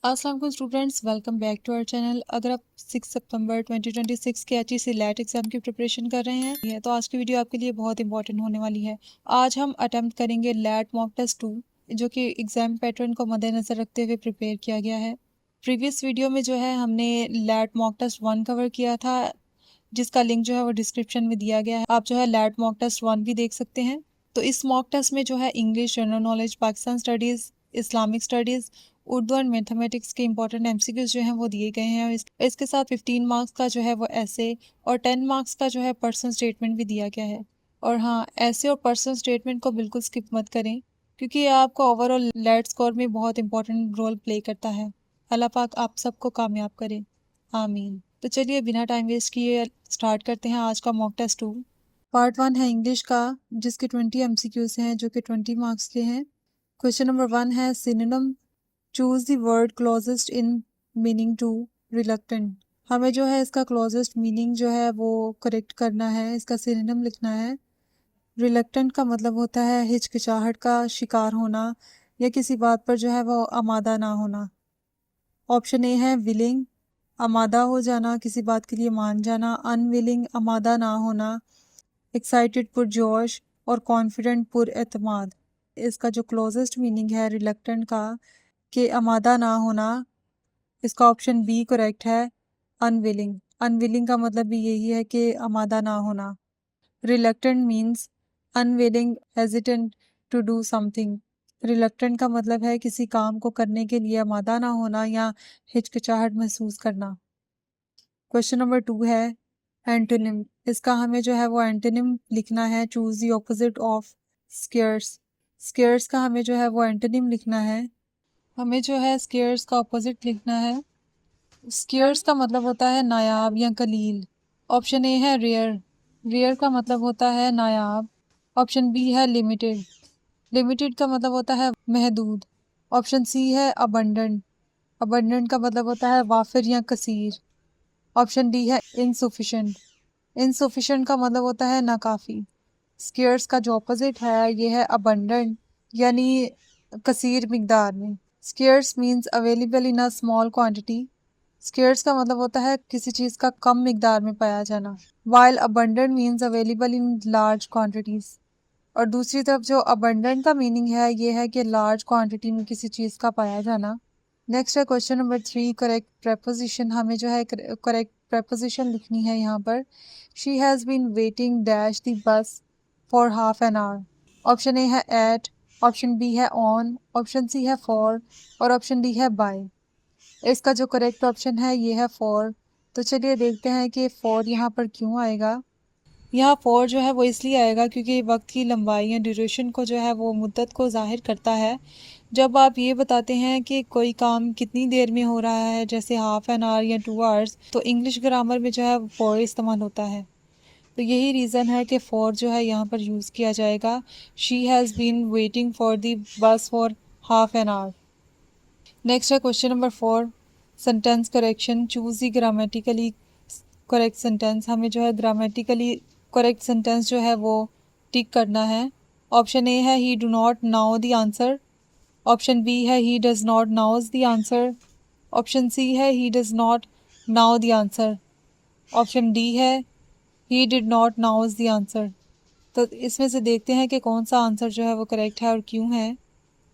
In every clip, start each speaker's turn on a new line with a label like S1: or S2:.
S1: अस्सलाम वालेकुम students, welcome back to our channel. अगर आप 6 सितंबर 2026 के HEC लैट एग्जाम की प्रिपरेशन कर रहे हैं तो आज की वीडियो आपके लिए बहुत इंपॉर्टेंट होने वाली है। आज हम अटेम्प्ट करेंगे लैट मॉक टेस्ट 2, जो कि एग्जाम पैटर्न को मद्देनजर रखते हुए प्रिपेयर किया गया है। प्रीवियस वीडियो में जो है हमने लैट मॉक टेस्ट 1 कवर किया था, जिसका लिंक जो है वो डिस्क्रिप्शन में दिया गया है। आप जो है लैट मॉक टेस्ट 1 भी देख सकते हैं। तो इस मॉक टेस्ट में जो है English, general knowledge, Pakistan studies, Islamic studies, Urdu और मैथमेटिक्स के इंपॉर्टेंट MCQs जो हैं वो दिए गए हैं। इसके साथ 15 मार्क्स का जो है वो ऐसे और 10 मार्क्स का जो है पर्सनल स्टेटमेंट भी दिया गया है। और हाँ, ऐसे और पर्सनल स्टेटमेंट को बिल्कुल स्किप मत करें, क्योंकि ये आपको ओवरऑल लैट स्कोर में बहुत इंपॉर्टेंट रोल प्ले करता है। अल्लाह पाक आप सबको कामयाब करे, आमीन। तो चलिए बिना टाइम वेस्ट किए स्टार्ट करते हैं आज का मॉक टेस्ट 2। पार्ट 1 है इंग्लिश का, जिसके 20 MCQs हैं, जो कि 20 मार्क्स के हैं। क्वेश्चन नंबर 1 है synonym. Choose the word closest in meaning to reluctant. हमें जो है इसका क्लोजेस्ट मीनिंग जो है वो करेक्ट करना है, इसका सिनोनिम लिखना है। रिलक्टेंट का मतलब होता है हिचकिचाहट का शिकार होना या किसी बात पर जो है वो आमादा ना होना। ऑप्शन ए है विलिंग, आमादा हो जाना, किसी बात के लिए मान जाना। अनविलिंग, आमादा ना होना। एक्साइटेड पुरजोश और कॉन्फिडेंट पुरएतमाद। इसका जो क्लोजेस्ट मीनिंग है रिलक्टेंट का कि आमादा ना होना, इसका ऑप्शन बी करेक्ट है, अनविलिंग। अनविलिंग का मतलब भी यही है कि आमादा ना होना। Reluctant means unwilling, hesitant to do something. Reluctant का मतलब है किसी काम को करने के लिए आमादा ना होना या हिचकिचाहट महसूस करना। क्वेश्चन नंबर 2 है एंटोनिम। इसका हमें जो है वो एंटोनिम लिखना है। Choose the opposite of scarce. Scarce का हमें जो है वो एंटोनिम लिखना है। हमें जो है स्केयर्स का ऑपोजिट लिखना है। स्केयर्स का मतलब होता है नायाब या कलील। ऑप्शन ए है रेयर। रेयर का मतलब होता है नायाब। ऑप्शन बी है लिमिटेड। लिमिटेड का मतलब होता है महदूद। ऑप्शन सी है अबंडेंट। अबंडेंट का मतलब होता है वाफिर या कसीर। ऑप्शन डी है इनसफिशेंट। इनसफिशेंट का मतलब होता है नाकाफी। स्केयर्स का जो अपोजिट है ये है अबंडेंट, यानी कसीर मिकदार में। Scarce means available in a small quantity. Scarce का मतलब होता है किसी चीज़ का कम मिकदार में पाया जाना। While abundant means available in large quantities. और दूसरी तरफ जो अबंडेंट का मीनिंग है ये है कि लार्ज क्वांटिटी में किसी चीज़ का पाया जाना। नेक्स्ट है क्वेश्चन नंबर 3, करेक्ट प्रेपोजिशन। हमें जो है करेक्ट प्रेपोजिशन लिखनी है यहाँ पर। She has been waiting dash the bus for half an hour. Option A है एट, ऑप्शन बी है ऑन, ऑप्शन सी है फॉर और ऑप्शन डी है बाय। इसका जो करेक्ट ऑप्शन है ये है फॉर। तो चलिए देखते हैं कि फॉर यहाँ पर क्यों आएगा। यहाँ फॉर जो है वो इसलिए आएगा क्योंकि वक्त की लंबाई या ड्यूरेशन को जो है वो मुद्दत को जाहिर करता है। जब आप ये बताते हैं कि कोई काम कितनी देर में हो रहा है, जैसे हाफ एन आवर या 2 आवर्स, तो इंग्लिश ग्रामर में जो है फॉर इस्तेमाल होता है। तो यही रीज़न है कि फॉर जो है यहाँ पर यूज़ किया जाएगा। She has been waiting for the bus for half an hour. Next है question number 4, sentence correction. Choose the grammatically correct sentence. हमें जो है ग्रामेटिकली करेक्ट सेंटेंस जो है वो टिक करना है। ऑप्शन ए है he do not know the answer. Option B है he does not knows the answer. Option C है he does not know the answer. Option D है he did not knows the answer. तो इसमें से देखते हैं कि कौन सा आंसर जो है वो करेक्ट है और क्यों है।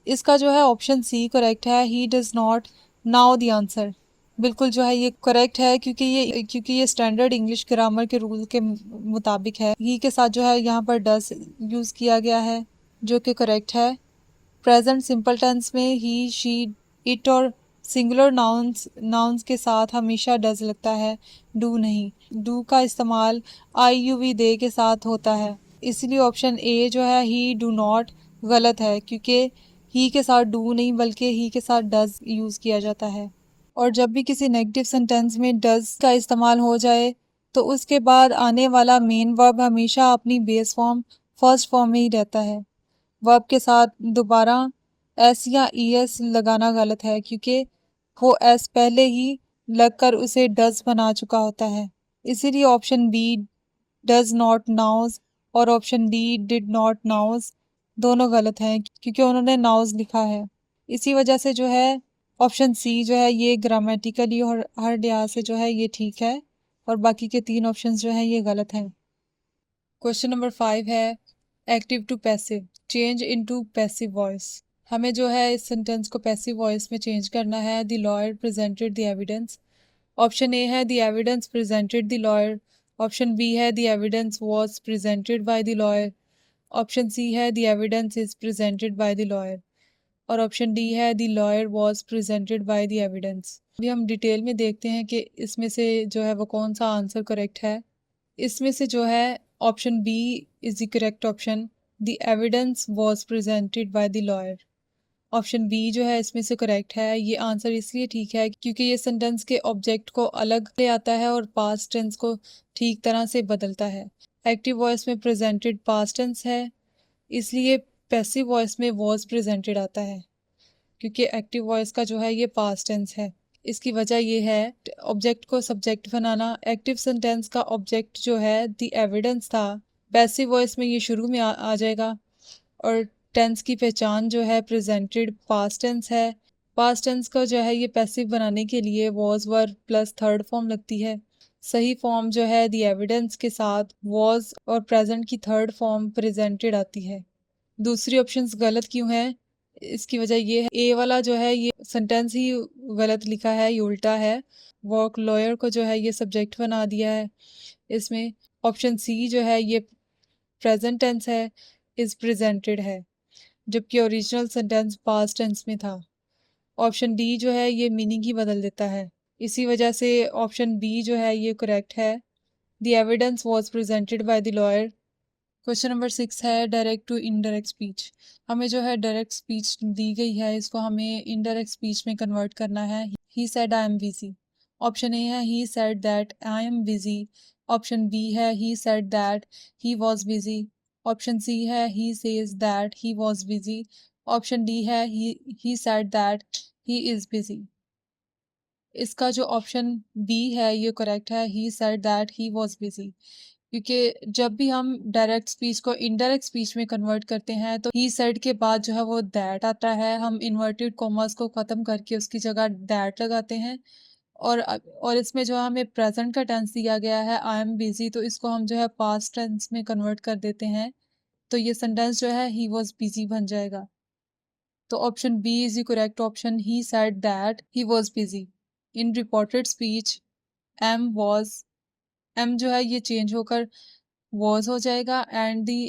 S1: इसका जो है ऑप्शन सी करेक्ट है, he does not know the answer. बिल्कुल जो है ये करेक्ट है, क्योंकि ये स्टैंडर्ड इंग्लिश ग्रामर के रूल के मुताबिक है। ही के साथ जो है यहाँ पर डज यूज़ किया गया है, जो कि करेक्ट है। प्रेजेंट सिंपल टेंस में ही, शी, इट और सिंगुलर नाउन्स के साथ हमेशा डज लगता है, डू नहीं। डू का इस्तेमाल IUV दे के साथ होता है। इसलिए ऑप्शन ए जो है ही डू नॉट गलत है, क्योंकि ही के साथ डू नहीं बल्कि ही के साथ डज यूज़ किया जाता है। और जब भी किसी नेगेटिव सेंटेंस में डज का इस्तेमाल हो जाए तो उसके बाद आने वाला मेन वर्ब हमेशा अपनी बेस फॉर्म फर्स्ट फॉर्म में ही रहता है। वर्ब के साथ दोबारा एस या ES लगाना गलत है, क्योंकि वो एस पहले ही लगकर उसे डज बना चुका होता है। इसीलिए option B does not knows और option D did not knows दोनों गलत हैं, क्योंकि उन्होंने नाउज लिखा है। इसी वजह से जो है ऑप्शन सी जो है ये ग्रामेटिकली और हर लिहाज से जो है ये ठीक है, और बाकी के 3 ऑप्शंस जो है ये गलत हैं। क्वेश्चन नंबर 5 है active to passive, change into passive voice. हमें जो है इस सेंटेंस को पैसिव वॉइस में चेंज करना है। The lawyer presented the evidence. Option A है the evidence presented the lawyer. Option B है the evidence was presented by the lawyer. Option C है the evidence is presented by the lawyer. और option D है the lawyer was presented by the evidence. अभी हम detail में देखते हैं कि इसमें से जो है वो कौन सा आंसर करेक्ट है। इसमें से जो है option B is the correct option, the evidence was presented by the lawyer. Option B जो है इसमें से करेक्ट है। ये आंसर इसलिए ठीक है क्योंकि ये सेंटेंस के ऑब्जेक्ट को अलग ले आता है और पास्ट टेंस को ठीक तरह से बदलता है। एक्टिव वॉइस में प्रेजेंटेड पास्ट टेंस है, इसलिए पैसिव वॉइस में वॉज प्रेजेंटेड आता है, क्योंकि एक्टिव वॉइस का जो है ये पास्ट टेंस है। इसकी वजह ये है ऑब्जेक्ट को सब्जेक्ट बनाना। एक्टिव सेंटेंस का ऑब्जेक्ट जो है द एविडेंस था, पैसिव वॉइस में ये शुरू में आ जाएगा। और टेंस की पहचान जो है प्रेजेंटेड पास्ट टेंस है। पास्ट टेंस का जो है ये पैसिव बनाने के लिए was were plus third form लगती है। सही फॉर्म जो है द एविडेंस के साथ वॉज और प्रेजेंट की थर्ड फॉर्म प्रेजेंटेड आती है। दूसरी ऑप्शंस गलत क्यों है? इसकी वजह ये है ए वाला जो है ये सेंटेंस ही गलत लिखा है, ये उल्टा है। वर्क लॉयर को जो है ये सब्जेक्ट बना दिया है इसमें। ऑप्शन सी जो है ये प्रेजेंट टेंस है, इज प्रेजेंटेड है, जबकि ओरिजिनल सेंटेंस पास्ट टेंस में था। ऑप्शन डी जो है ये मीनिंग ही बदल देता है। इसी वजह से ऑप्शन बी जो है ये करेक्ट है, the evidence was presented by the lawyer. Question number 6 है डायरेक्ट टू इनडायरेक्ट स्पीच। हमें जो है डायरेक्ट स्पीच दी गई है, इसको हमें इनडायरेक्ट स्पीच में कन्वर्ट करना है। He said I am busy. Option A है he said that I am busy. Option B है he said that he was busy. Option C है he says that he was busy. Option D है he said that he is busy. इसका जो option B है ये correct है, he said that he was busy. क्योंकि जब भी हम डायरेक्ट स्पीच को इनडायरेक्ट स्पीच में कन्वर्ट करते हैं तो ही सेड के बाद जो है वो दैट आता है। हम इन्वर्टेड कॉमर्स को ख़त्म करके उसकी जगह दैट लगाते हैं। और इसमें जो हमें प्रेजेंट का टेंस दिया गया है आई एम बिजी, तो इसको हम जो है पास्ट टेंस में कन्वर्ट कर देते हैं। तो ये सेंटेंस जो है ही वॉज बिजी बन जाएगा। तो option B is the correct option, he said that he was busy. In reported speech am was, am जो है ये चेंज होकर वॉज हो जाएगा and the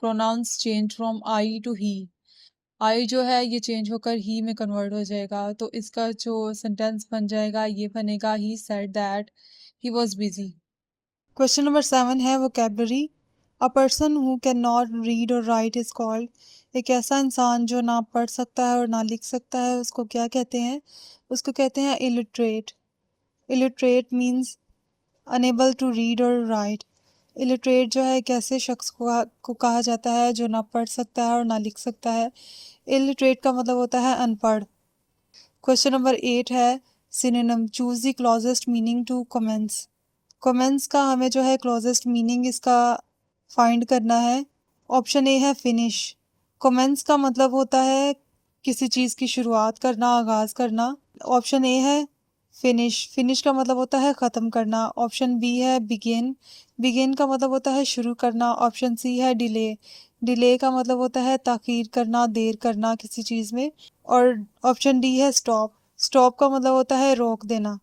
S1: pronouns change from I to he. I जो है ये चेंज होकर ही में कन्वर्ट हो जाएगा। तो इसका जो सेंटेंस बन जाएगा ये बनेगा ही said that he was busy. Question number 7 है vocabulary. A person who can not read और राइट इज कॉल्ड। एक ऐसा इंसान जो ना पढ़ सकता है और ना लिख सकता है उसको क्या कहते हैं? उसको कहते हैं illiterate. Illiterate means unable to read और राइट। इलिटरेट जो है एक ऐसे शख्स को कहा जाता है जो ना पढ़ सकता है और ना लिख सकता है। इलिटरेट का मतलब होता है अनपढ़। क्वेश्चन नंबर 8 है synonym, choose the closest meaning to commence. Commence का हमें जो है क्लोजेस्ट मीनिंग इसका फाइंड करना है। ऑप्शन ए है फिनिश। कमेंस का मतलब होता है किसी चीज़ की शुरुआत करना, आगाज़ करना। ऑप्शन ए है फिनिश। फिनिश का मतलब होता है ख़त्म करना। ऑप्शन बी है बिगिन। बिगिन का मतलब होता है शुरू करना। ऑप्शन सी है डिले। डिले का मतलब होता है ताख़ीर करना, देर करना किसी चीज़ में। और ऑप्शन डी है स्टॉप। स्टॉप का मतलब होता है रोक देना।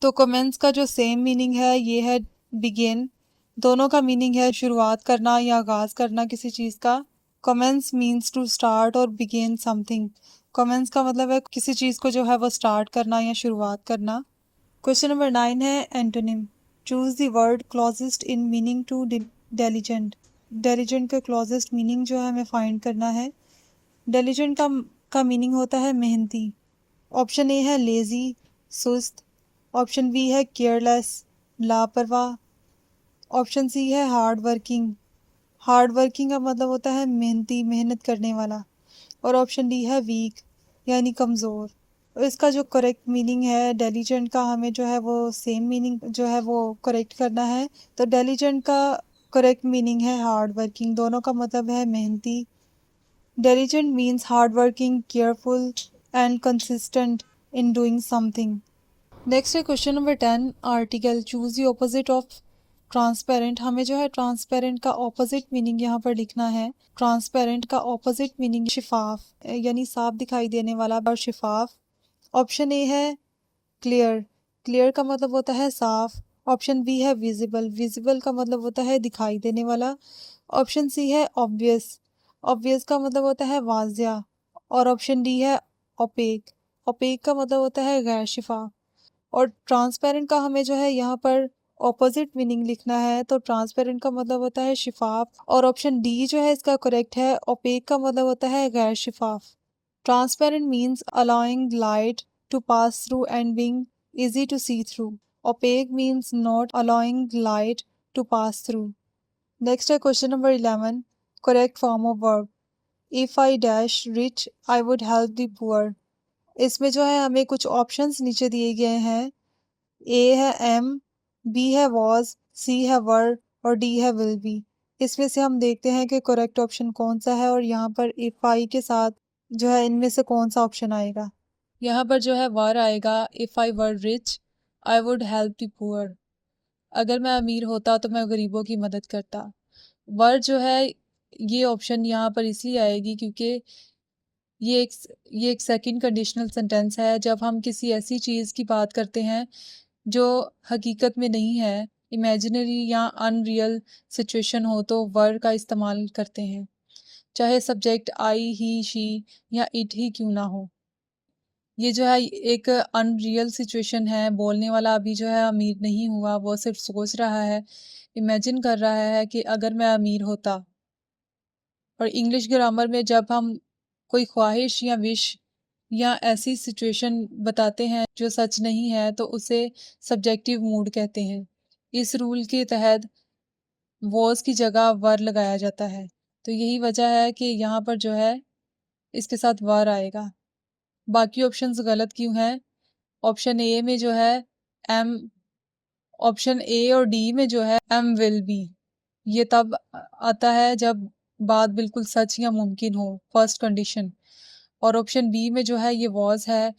S1: तो कमेंस का जो सेम मीनिंग है ये है बिगिन। दोनों का मीनिंग है शुरुआत करना या आगाज़ करना किसी चीज़ का। कमेंस मीन्स टू स्टार्ट और बिगिन समथिंग। कमेंस का मतलब है किसी चीज़ को जो है वो स्टार्ट करना या शुरुआत करना। क्वेश्चन नंबर 9 है antonym, choose the word closest in meaning to diligent. Diligent का क्लोजेस्ट मीनिंग जो है हमें फाइंड करना है। डेलिजेंट का मीनिंग होता है मेहनती। ऑप्शन ए है लेज़ी, सुस्त। ऑप्शन बी है केयरलेस, लापरवाह। ऑप्शन सी है हार्ड वर्किंग। हार्ड वर्किंग का मतलब होता है मेहनती, मेहनत करने वाला। और ऑप्शन डी है वीक, यानी कमज़ोर। और इसका जो करेक्ट मीनिंग है डेलिजेंट का, हमें जो है वो सेम मीनिंग जो है वो करेक्ट करना है। तो डेलिजेंट का करेक्ट मीनिंग है हार्ड वर्किंग। दोनों का मतलब है मेहनती। Diligent means hardworking, careful and consistent. in doing something. Next है question number 10, article choose the opposite of transparent. हमें जो है ट्रांसपेरेंट का ऑपोजिट मीनिंग यहाँ पर लिखना है। ट्रांसपेरेंट का ऑपोजिट मीनिंग शिफाफ, यानी साफ दिखाई देने वाला और शिफाफ। ऑप्शन ए है क्लियर, क्लियर का मतलब होता है साफ। ऑप्शन बी है विजिबल, विजिबल का मतलब होता है दिखाई देने वाला। ऑप्शन सी है ऑब्वियस, ऑब्वियस का मतलब होता है वाजिया। और ऑप्शन डी है ओपेक, ओपेक का मतलब होता है गैर शिफाफ। और ट्रांसपेरेंट का हमें जो है यहाँ पर ऑपोजिट मीनिंग लिखना है, तो ट्रांसपेरेंट का मतलब होता है शिफाफ और ऑप्शन डी जो है इसका करेक्ट है। ओपेक का मतलब होता है गैर शिफाफ। Transparent means allowing light to pass through and being easy to see through. Opaque means not allowing light to pass through. Next है question number 11, correct form of verb. If I dash rich, I would help the poor. इसमें जो है हमें कुछ options नीचे दिए गए हैं। ए है एम, बी है वॉज, सी है वर और डी है विल बी। इसमें से हम देखते हैं कि करेक्ट ऑप्शन कौन सा है और यहाँ पर इफ आई के साथ जो है इनमें से कौन सा ऑप्शन आएगा। यहाँ पर जो है वर आएगा, if I were rich I would help the poor. अगर मैं अमीर होता तो मैं गरीबों की मदद करता। वर जो है ये ऑप्शन यहाँ पर इसलिए आएगी क्योंकि ये एक ये एक सेकंड कंडीशनल सेंटेंस है। जब हम किसी ऐसी चीज़ की बात करते हैं जो हकीकत में नहीं है, इमेजिनरी या अनरियल सिचुएशन हो, तो वर का इस्तेमाल करते हैं, चाहे सब्जेक्ट आई ही शी या इट ही क्यों ना हो। ये जो है एक अनरियल सिचुएशन है। बोलने वाला अभी जो है अमीर नहीं हुआ, वो सिर्फ सोच रहा है, इमेजिन कर रहा है कि अगर मैं अमीर होता। और इंग्लिश ग्रामर में जब हम कोई ख्वाहिश या विश या ऐसी सिचुएशन बताते हैं जो सच नहीं है तो उसे सब्जेक्टिव मूड कहते हैं। इस रूल के तहत वॉज की जगह वर लगाया जाता है। तो यही वजह है कि यहाँ पर जो है इसके साथ वर आएगा। बाकी ऑप्शंस गलत क्यों हैं? ऑप्शन ए में जो है एम, ऑप्शन ए और डी में जो है एम विल बी, ये तब आता है जब बात बिल्कुल सच या मुमकिन हो, फर्स्ट कंडीशन। और ऑप्शन बी में जो है ये वॉज है।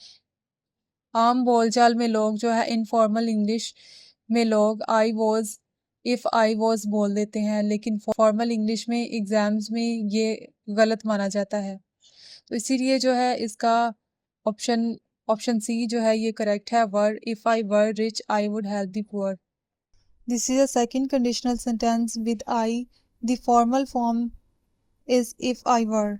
S1: आम बोलचाल में लोग जो है इनफॉर्मल इंग्लिश में लोग I was, if I was बोल देते हैं, लेकिन फॉर्मल इंग्लिश में एग्जाम्स में ये गलत माना जाता है। तो इसीलिए जो है इसका ऑप्शन ऑप्शन सी जो है ये करेक्ट है, were if I were rich I would help the poor. This is a second conditional sentence with I. The formal form is if I were.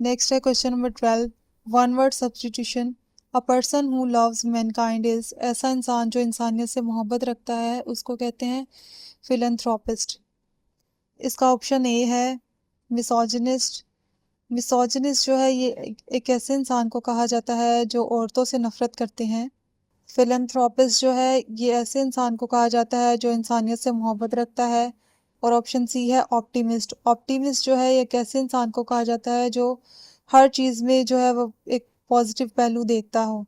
S1: Next है question number 12, one word substitution. A person who loves mankind is, ऐसा इंसान जो इंसानियत से मोहब्बत रखता है उसको कहते हैं फिलैंथ्रोपिस्ट। इसका ऑप्शन ए है मिसोजिनिस्ट। मिसोजिनिस्ट जो है ये एक ऐसे इंसान को कहा जाता है जो औरतों से नफरत करते हैं। फिलैंथ्रोपिस्ट जो है ये ऐसे इंसान को कहा जाता है जो इंसानियत से मोहब्बत रखता है। और ऑप्शन सी है ऑप्टिमिस्ट। ऑप्टिमिस्ट जो है एक ऐसे इंसान को कहा जाता है जो हर चीज़ में जो है वो एक पॉजिटिव पहलू देखता हो।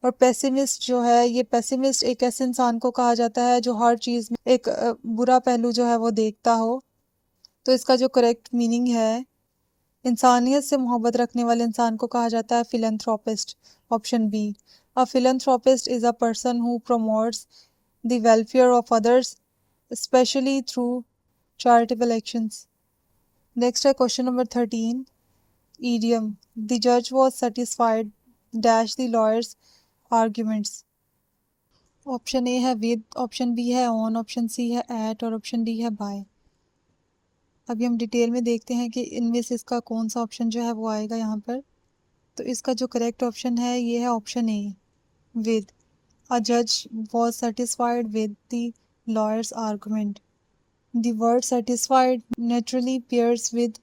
S1: और पेसिमिस्ट जो है ये पेसिमिस्ट एक ऐसे इंसान को कहा जाता है जो हर चीज़ में एक बुरा पहलू जो है वो देखता हो। तो इसका जो करेक्ट मीनिंग है, इंसानियत से मोहब्बत रखने वाले इंसान को कहा जाता है philanthropist. Option B, a philanthropist is a person who promotes the welfare of others specially through charitable actions. Next है question number 13, idiom. The judge was satisfied dash the lawyer's arguments. Option A है with, option B है on, option C है eight और option D है bye. अभी हम detail में देखते हैं कि इनमें से इसका कौन सा ऑप्शन जो है वो आएगा यहाँ पर। तो इसका जो करेक्ट ऑप्शन है ये है ऑप्शन ए विद। अ जज was satisfied with the lawyer's argument. The word satisfied naturally pairs with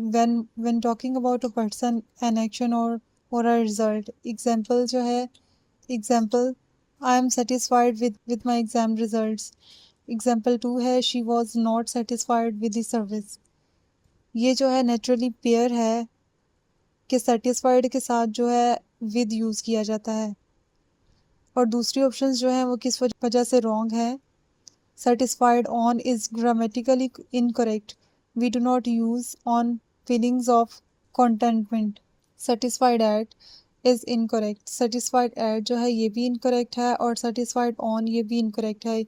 S1: when talking about a person, an action or a result. Example जो है, example I am satisfied with my exam results. Example 2 है she was not satisfied with the service. ये जो है naturally pair है कि satisfied के साथ जो है with यूज़ किया जाता है। और दूसरी ऑप्शंस जो है वो किस वजह से रॉन्ग है। Satisfied on is grammatically incorrect. We do not use on feelings of contentment. Satisfied at, is incorrect. Satisfied at जो है ये भी इनकरेक्ट है और सेटिस्फाइड ऑन ये भी इनकरेक्ट है।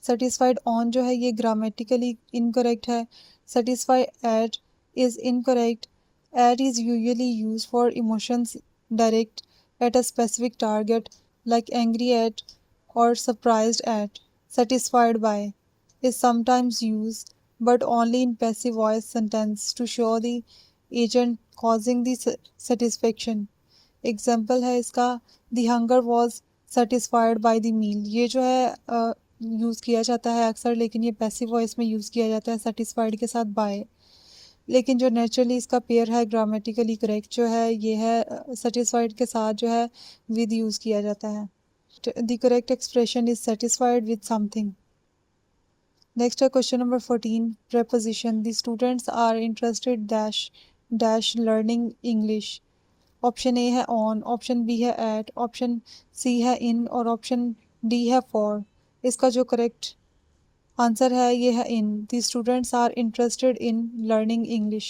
S1: सेटिस्फाइड ऑन जो है ये ग्रामेटिकली इनकरेक्ट है। Satisfied at is incorrect. At is usually use for emotions direct at a specific target like angry at or surprised at. Satisfied by is sometimes used but only in passive voice sentence to show the agent causing the satisfaction. Example है इसका the hunger was satisfied by the meal. ये जो है use किया जाता है अक्सर, लेकिन ये पैसिव वॉइस में यूज़ किया जाता है सेटिस्फाइड के साथ बाय। लेकिन जो नेचुरली इसका पेयर है ग्रामेटिकली करेक्ट जो है ये है सेटिस्फाइड के साथ जो है विद यूज़ किया जाता है। The correct expression is satisfied with something. Next question number 14, preposition. The students are interested dash learning English. Option A है on, ऑप्शन बी है at, ऑप्शन सी है in और ऑप्शन डी है for. इसका जो करेक्ट आंसर है ये है in. The students are interested in learning English.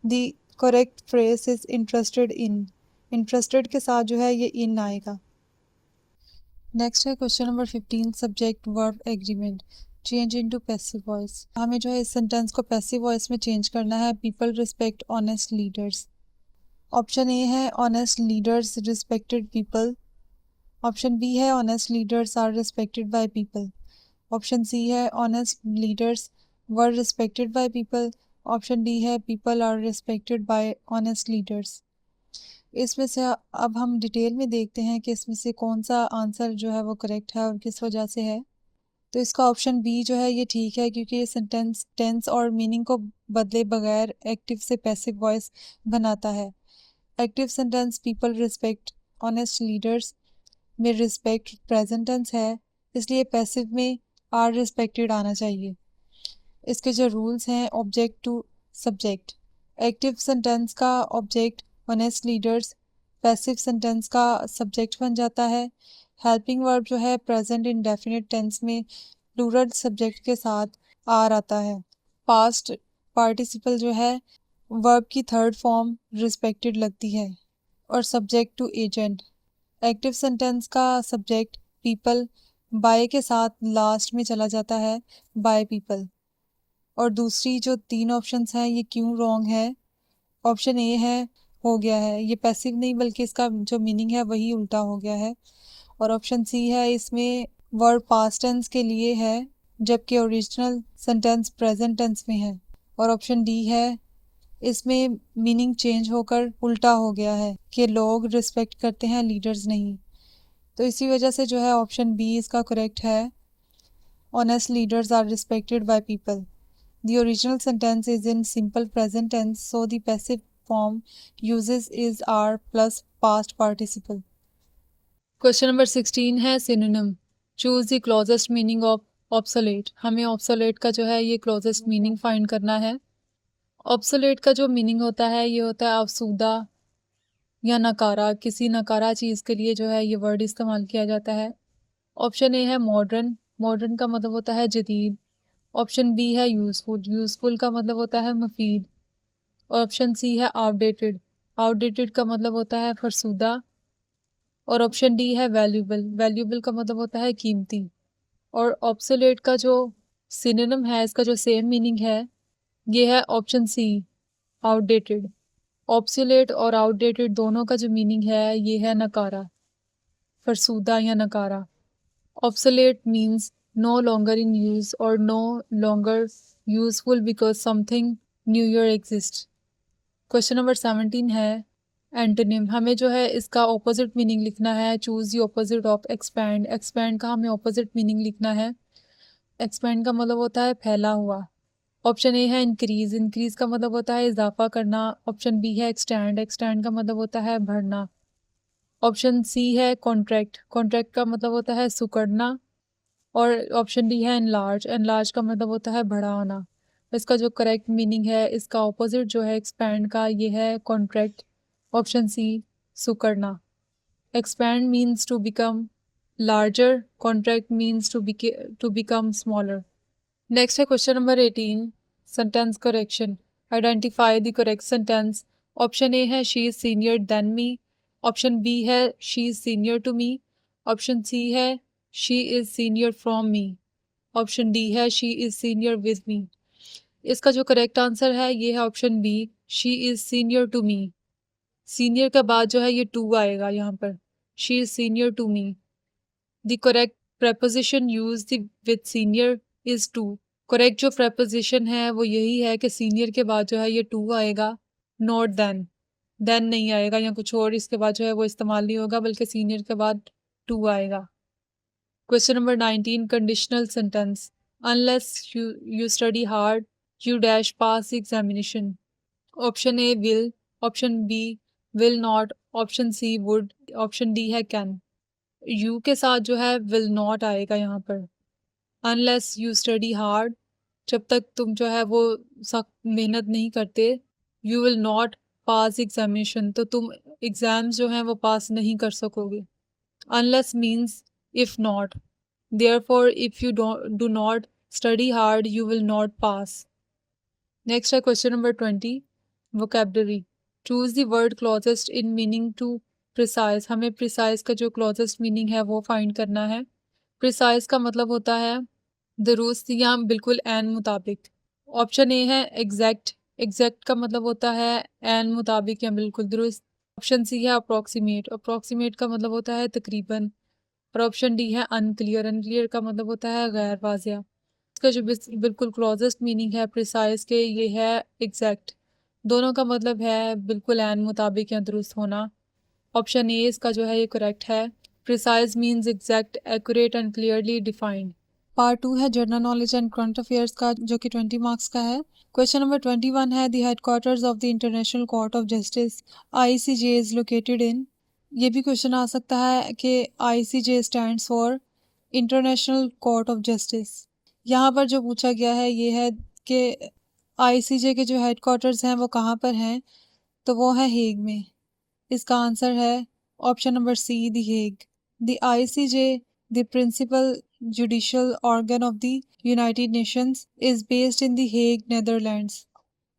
S1: The correct phrase is interested in. Interested के साथ जो है ये in आएगा। नेक्स्ट है question number 15, subject verb agreement change into passive voice. हमें जो है इस सेंटेंस को पैसिव वॉइस में चेंज करना है। People respect honest leaders. Option A है honest leaders respected people. Option B है honest leaders are respected by people. Option C है honest leaders were respected by people. Option D है people are respected by honest leaders. इसमें से अब हम detail में देखते हैं कि इसमें से कौन सा आंसर जो है वो करेक्ट है और किस वजह से है। तो इसका ऑप्शन बी जो है ये ठीक है, क्योंकि ये सेंटेंस टेंस और मीनिंग को बदले बगैर एक्टिव से पैसिव वॉइस बनाता है। Active sentence people respect honest leaders में रिस्पेक्ट प्रेजेंट टेंस है, इसलिए पैसिव में आर रिस्पेक्टेड आना चाहिए। इसके जो रूल्स हैं, object to subject. Active sentence का object honest leaders, passive sentence का सब्जेक्ट बन जाता है। हेल्पिंग वर्ब जो है प्रेजेंट इंडेफिनिट टेंस में प्लूरल सब्जेक्ट के साथ आर आता है। पास्ट पार्टिसिपल जो है वर्ब की थर्ड फॉर्म रिस्पेक्टेड लगती है और subject to agent. Active sentence का सब्जेक्ट पीपल बाय के साथ लास्ट में चला जाता है, बाय पीपल। और दूसरी जो तीन ऑप्शंस हैं ये क्यों रॉन्ग है। ऑप्शन ए है हो गया है, ये पैसिव नहीं बल्कि इसका जो मीनिंग है वही उल्टा हो गया है। और ऑप्शन सी है इसमें वर्ब पास्ट टेंस के लिए है जबकि ओरिजिनल सेंटेंस प्रेजेंट टेंस में है। और ऑप्शन डी है इसमें मीनिंग चेंज होकर उल्टा हो गया है कि लोग रिस्पेक्ट करते हैं लीडर्स नहीं। तो इसी वजह से जो है ऑप्शन बी इसका करेक्ट है, honest leaders are respected by people. The original sentence is in simple present tense, so the passive form uses is are plus past participle. Question number 16 है synonym. Choose the closest meaning of obsolete. हमें obsolete का जो है ये closest meaning find करना है। obsolete का जो meaning होता है ये होता है अफसूदा या नकारा। किसी नकारा चीज़ के लिए जो है ये वर्ड इस्तेमाल किया जाता है। ऑप्शन ए है मॉडर्न। मॉडर्न का मतलब होता है जदीद। ऑप्शन बी है यूज़फुल। यूज़फुल का मतलब होता है मुफीद। ऑप्शन सी है आउटडेटेड। आउटडेटेड का मतलब होता है फरसूदा। और ऑप्शन डी है वैल्यूबल। वैल्यूबल का मतलब होता है कीमती। और ऑब्सोलेट का जो सिनोनिम है, इसका जो सेम मीनिंग है, ये है ऑप्शन सी आउटडेटेड। ऑब्सोलेट और आउटडेटेड दोनों का जो मीनिंग है ये है नकारा, फरसूदा या नकारा। Obsolete means no longer in use or no longer useful because something newer exists. Question number 17 है एंटोनिम। हमें जो है इसका ऑपोजिट मीनिंग लिखना है। Choose the opposite of expand. Expand का हमें ऑपोजिट मीनिंग लिखना है। एक्सपैंड का मतलब होता है फैला हुआ। ऑप्शन ए है इंक्रीज। इंक्रीज का मतलब होता है इजाफा करना। ऑप्शन बी है एक्सटेंड। एक्सटेंड का मतलब होता है बढ़ना। ऑप्शन सी है कॉन्ट्रैक्ट। कॉन्ट्रैक्ट का मतलब होता है सुकड़ना। और ऑप्शन डी है एनलार्ज। एनलार्ज का मतलब होता है बढ़ाना। इसका जो करेक्ट मीनिंग है, इसका ऑपोजिट जो है एक्सपैंड का, ये है कॉन्ट्रैक्ट। ऑप्शन सी सुकड़ना। Expand means to become larger, contract means to become smaller. Next है question number 18, sentence correction. Identify the correct sentence. Option A है she is senior than me. Option B है she is senior to me, option C है she is senior from me, option D है she is senior with me. इसका जो correct answer है ये है option B, she is senior to me. Senior के बाद जो है ये टू आएगा यहाँ पर, she is senior to me. The correct preposition used with senior is to। Correct जो preposition है वो यही है कि सीनियर के बाद जो है ये टू आएगा, नॉट देन नहीं आएगा या कुछ और इसके बाद जो है वो इस्तेमाल नहीं होगा, बल्कि सीनियर के बाद टू आएगा। Question number 19, conditional sentence. Unless you study hard you dash pass examination. Option A will, option B will not, option C would, option D है कैन। यू के साथ जो है विल नॉट आएगा यहाँ पर। अनलेस यू स्टडी हार्ड, जब तक तुम जो है वो सख्त मेहनत नहीं करते, you will not pass examination, तो तुम एग्जाम्स जो हैं वो पास नहीं कर सकोगे। Unless means if not, therefore if you do not study hard you will not pass. Next है question number 20, vocabulary. Choose the word closest in meaning to precise. हमें प्रिसाइज का जो क्लोजेस्ट मीनिंग है वो फाइंड करना है। Precise का मतलब होता है दुरुस्त या बिल्कुल एन मुताबिक। ऑप्शन ए है एग्जैक्ट, एग्जैक्ट का मतलब होता है एन मुताबिक या बिल्कुल दुरुस्त। ऑप्शन सी है अप्रॉक्सीमेट, अप्रॉक्सीमेट का मतलब होता है तकरीबन। और ऑप्शन डी है अनक्लियर, अनक्लियर का मतलब होता है गैर वाज़िया। इसका जो बिल्कुल क्लोजेस्ट मीनिंग है प्रिसाइज के ये है एग्जैक्ट। दोनों का मतलब है बिल्कुल एन मुताबिक या दुरुस्त होना। ऑप्शन ए इसका जो है ये करेक्ट है। Precise means exact, accurate and clearly defined. Part 2 है general knowledge and current affairs का, जो कि 20 मार्क्स का है। क्वेश्चन नंबर 21 है the headquarters of the international court of justice ICJ is located in. ये भी क्वेश्चन आ सकता है कि ICJ stands for international court of justice. यहाँ पर जो पूछा गया है ये है कि ICJ के जो हेडक्वार्टर्स हैं वो कहाँ पर हैं, तो वो है हेग में। इसका आंसर है option number C, the Hague. The ICJ, the principal judicial organ of the United Nations, is based in the Hague, Netherlands.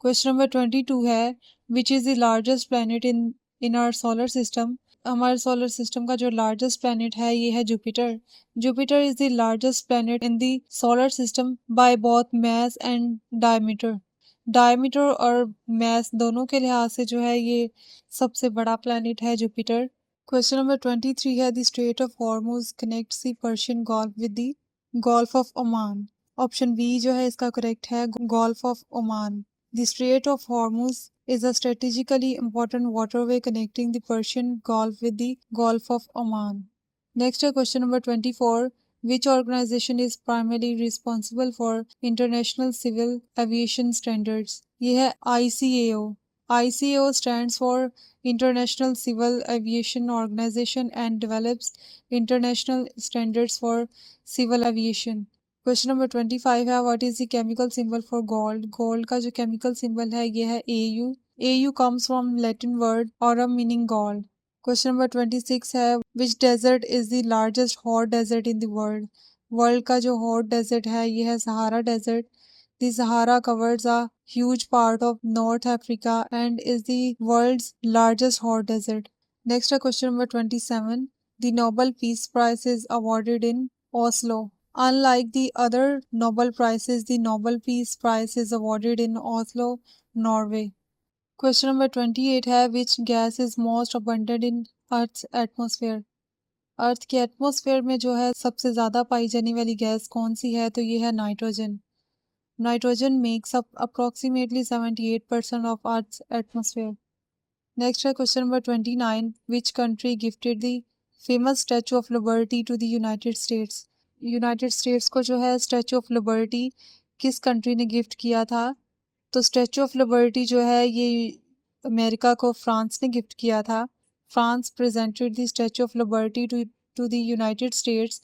S1: Question number 22 है which is the largest planet in our solar system. हमारे solar system का जो largest planet है ये है Jupiter. Jupiter is the largest planet in the solar system by both mass and diameter. Diameter और mass दोनों के लिहाज से जो है ये सबसे बड़ा प्लैनेट है जुपिटर। क्वेश्चन नंबर 23 है the strait of Hormuz connects the Persian gulf with the gulf of Oman. Option B जो है इसका करेक्ट है, gulf of Oman. The Strait of Hormuz is a strategically important waterway connecting the Persian Gulf with the Gulf of Oman. Next question number 24. Which organization is primarily responsible for international civil aviation standards? ये है ICAO. ICAO stands for International Civil Aviation Organization and develops international standards for civil aviation. Question number 25 है what is the chemical symbol for gold. Gold का जो chemical symbol है ये है AU। AU comes from Latin word aurum meaning gold. Question number 26 है which desert is the largest hot desert in the world. World का जो hot desert है ये है Sahara desert. The Sahara covers a huge part of North Africa and is the world's largest hot desert. Next है question number 27। The Nobel peace prize is awarded in Oslo. Unlike the other Nobel Prizes, the Nobel Peace Prize is awarded in Oslo, Norway. Question number 28 है which gas is most abundant in Earth's atmosphere? अर्थ के atmosphere में जो है सबसे ज़्यादा पाई जाने वाली gas कौन सी है, तो ये है nitrogen. Nitrogen makes up approximately 78% of Earth's atmosphere. Next है question number 29। Which country gifted the famous Statue of liberty to the United States. United States को जो है स्टैचू ऑफ लिबर्टी किस कंट्री ने गिफ्ट किया था, तो स्टैचू ऑफ लिबर्टी जो है ये अमेरिका को फ्रांस ने गिफ्ट किया था। France presented the statue of liberty to the United States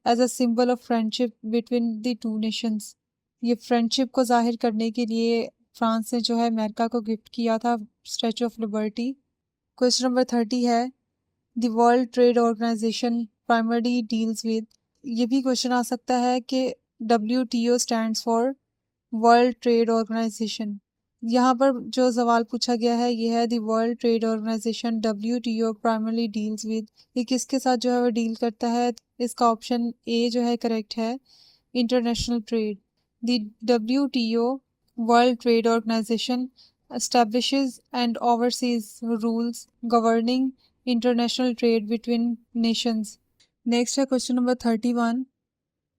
S1: as a symbol of friendship between the two nations. ये फ्रेंडशिप को जाहिर करने के लिए फ्रांस ने जो है अमेरिका को गिफ्ट किया था statue of liberty. Question number 30 है the world trade organization primary deals with. ये भी क्वेश्चन आ सकता है कि WTO stands for world trade organization. यहाँ पर जो सवाल पूछा गया है ये है the world trade organization WTO primarily deals with, ये किसके साथ जो है वो डील करता है। इसका ऑप्शन ए जो है करेक्ट है, international trade. The WTO world trade organization establishes and oversees rules governing international trade between nations. Next है question number 31,